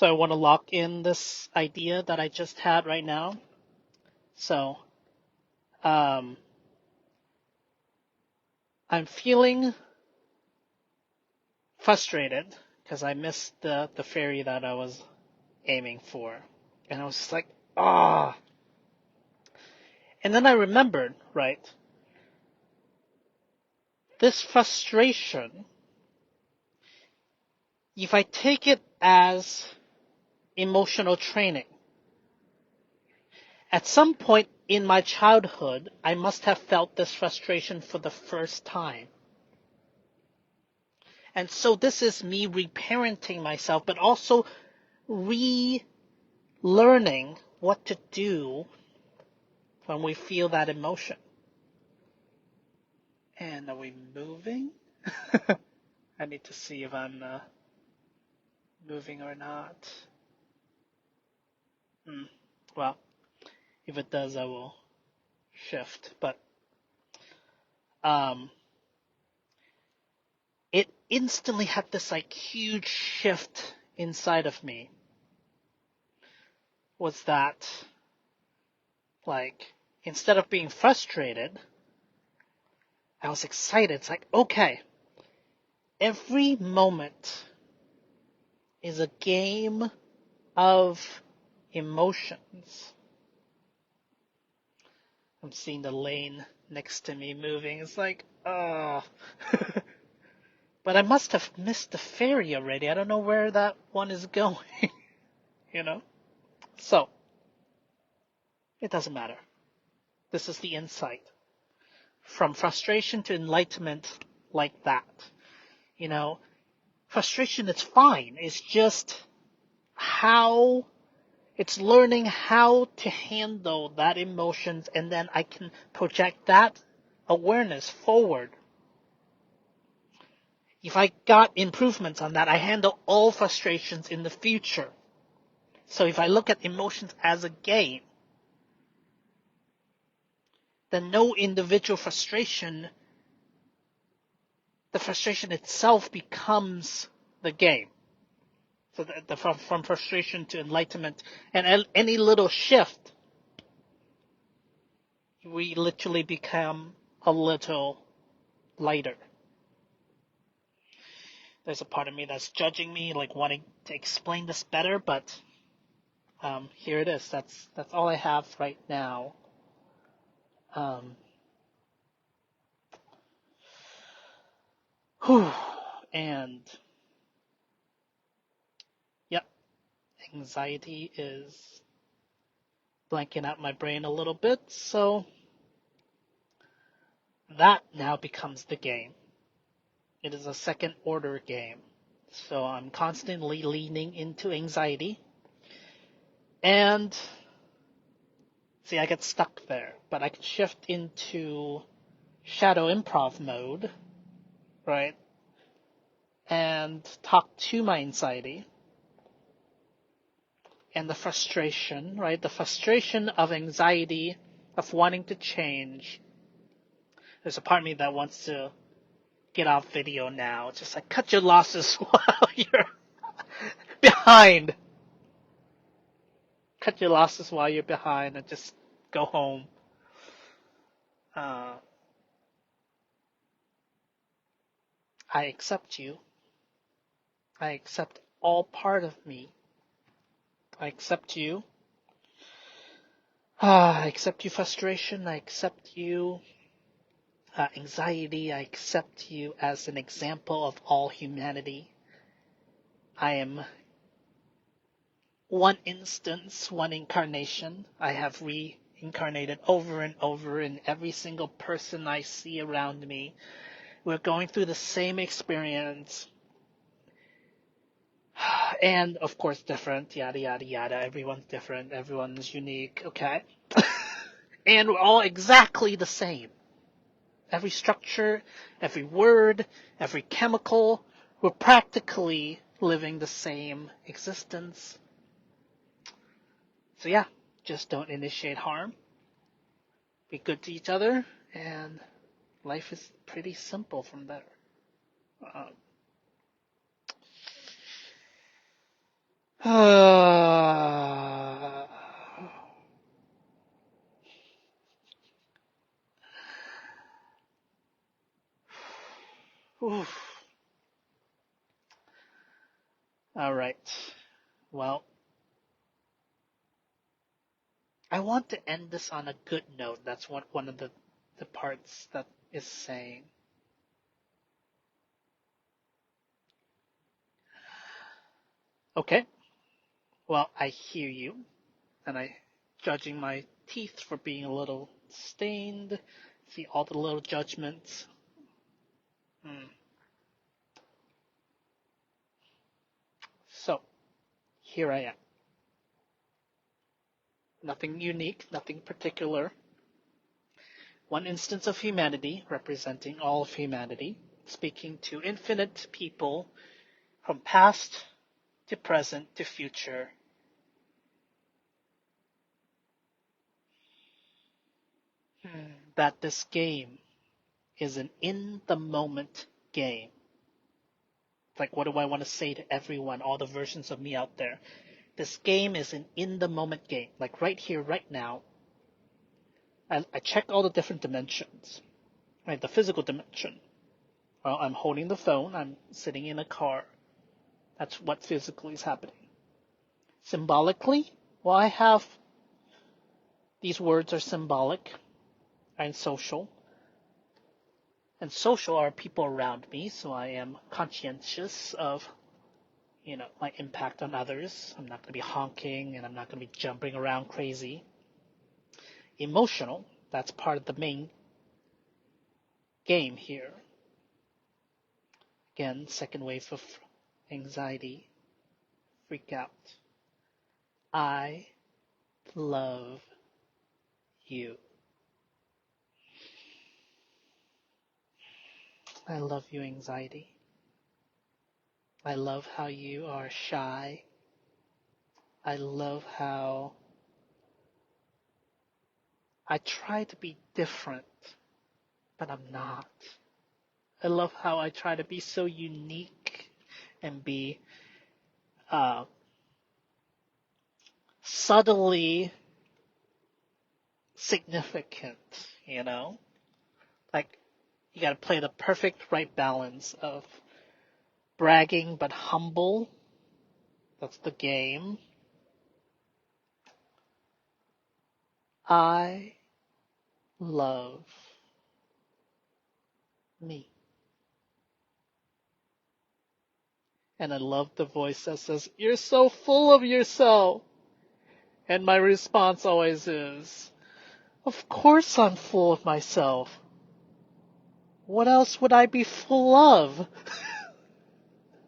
So I want to lock in this idea that I just had right now. So um, I'm feeling frustrated because I missed the ferry that I was aiming for. And I was just like, ah. And then I remembered, right, this frustration, if I take it as emotional training, at some point in my childhood, I must have felt this frustration for the first time. And so this is me reparenting myself, but also relearning what to do when we feel that emotion. And are we moving? I need to see if I'm moving or not. Well, if it does, I will shift. But um, it instantly had this like huge shift inside of me. Was that like instead of being frustrated, I was excited. It's like, okay, every moment is a game of emotions. I'm seeing the lane next to me moving. It's like, oh. But I must have missed the ferry already. I don't know where that one is going, you know? So, it doesn't matter. This is the insight. From frustration to enlightenment like that. You know, frustration is fine. It's just how it's learning how to handle that emotions, and then I can project that awareness forward. If I got improvements on that, I handle all frustrations in the future. So if I look at emotions as a game, then no individual frustration, the frustration itself becomes the game. So from frustration to enlightenment, and any little shift, we literally become a little lighter. There's a part of me that's judging me, like wanting to explain this better, but here it is. That's all I have right now. Whew. And yep, anxiety is blanking out my brain a little bit, so that now becomes the game. It is a second order game. So I'm constantly leaning into anxiety. And see, I get stuck there, but I can shift into shadow improv mode, right? And talk to my anxiety and the frustration, right? The frustration of anxiety, of wanting to change. There's a part of me that wants to get off video now. Just like cut your losses while you're behind. Cut your losses while you're behind and just go home. I accept you. I accept all part of me. I accept you. I accept you frustration. I accept you anxiety. I accept you as an example of all humanity. I am one instance, one incarnation. I have reincarnated over and over in every single person I see around me. We're going through the same experience. And of course different, yada yada yada. Everyone's different, everyone's unique, okay? And we're all exactly the same. Every structure, every word, every chemical, we're practically living the same existence. So yeah, just don't initiate harm. Be good to each other, and life is pretty simple from there. Oof. All right. Well, I want to end this on a good note. That's what one of the parts that is saying. Okay. Well, I hear you, and I judging my teeth for being a little stained. See all the little judgments. Hmm. So here I am. Nothing unique, nothing particular. One instance of humanity representing all of humanity, speaking to infinite people from past to present to future. That this game is an in the moment game. Like, what do I want to say to everyone, all the versions of me out there? This game is an in the moment game. Like, right here, right now, I check all the different dimensions. Right, the physical dimension. Well, I'm holding the phone, I'm sitting in a car. That's what physically is happening. Symbolically, well, I have these words are symbolic and social. And social are people around me, so I am conscientious of, my impact on others. I'm not going to be honking and I'm not going to be jumping around crazy. Emotional, that's part of the main game here. Again, second wave of anxiety, freak out. I love you. I love you, anxiety. I love how you are shy. I love how I try to be different, but I'm not. I love how I try to be so unique and be uh, subtly significant, you know? Like, you gotta play the perfect right balance of bragging but humble. That's the game. I love me. And I love the voice that says, "You're so full of yourself." And my response always is, "Of course I'm full of myself. What else would I be full of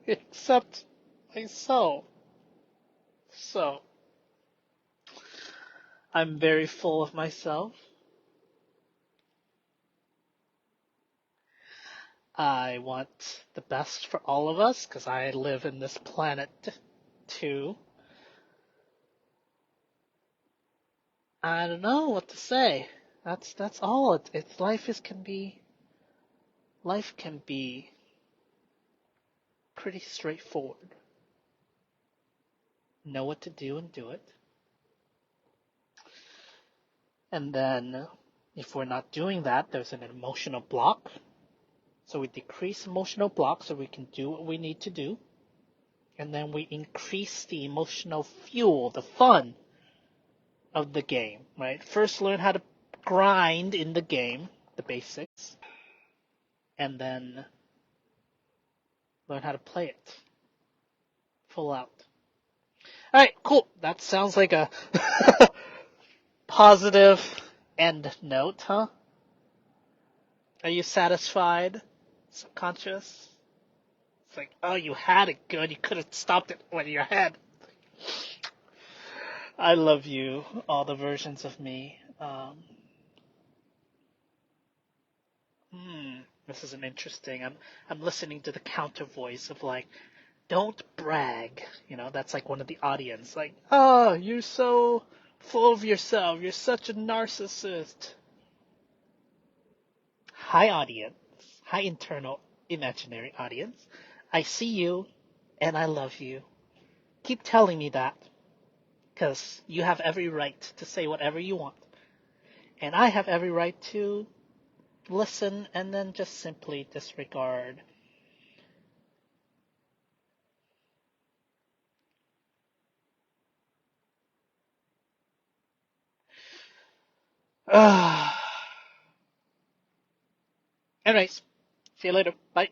except myself?" So, I'm very full of myself. I want the best for all of us because I live in this planet too. I don't know what to say. That's all. It's life can be pretty straightforward. Know what to do and do it. And then if we're not doing that, there's an emotional block. So we decrease emotional block so we can do what we need to do. And then we increase the emotional fuel, the fun of the game, right? First learn how to grind in the game, the basics, and then learn how to play it full out. All right, cool. That sounds like a positive end note, huh? Are you satisfied, subconscious? It's like, oh, you had it good. You could have stopped it with your head. I love you, all the versions of me. This is an interesting. I'm listening to the counter voice of like, don't brag. That's like one of the audience. Like, oh, you're so full of yourself. You're such a narcissist. Hi, audience. Hi, internal imaginary audience. I see you, and I love you. keep telling me that, because you have every right to say whatever you want. And I have every right to listen and then just simply disregard. Anyways, see you later. Bye.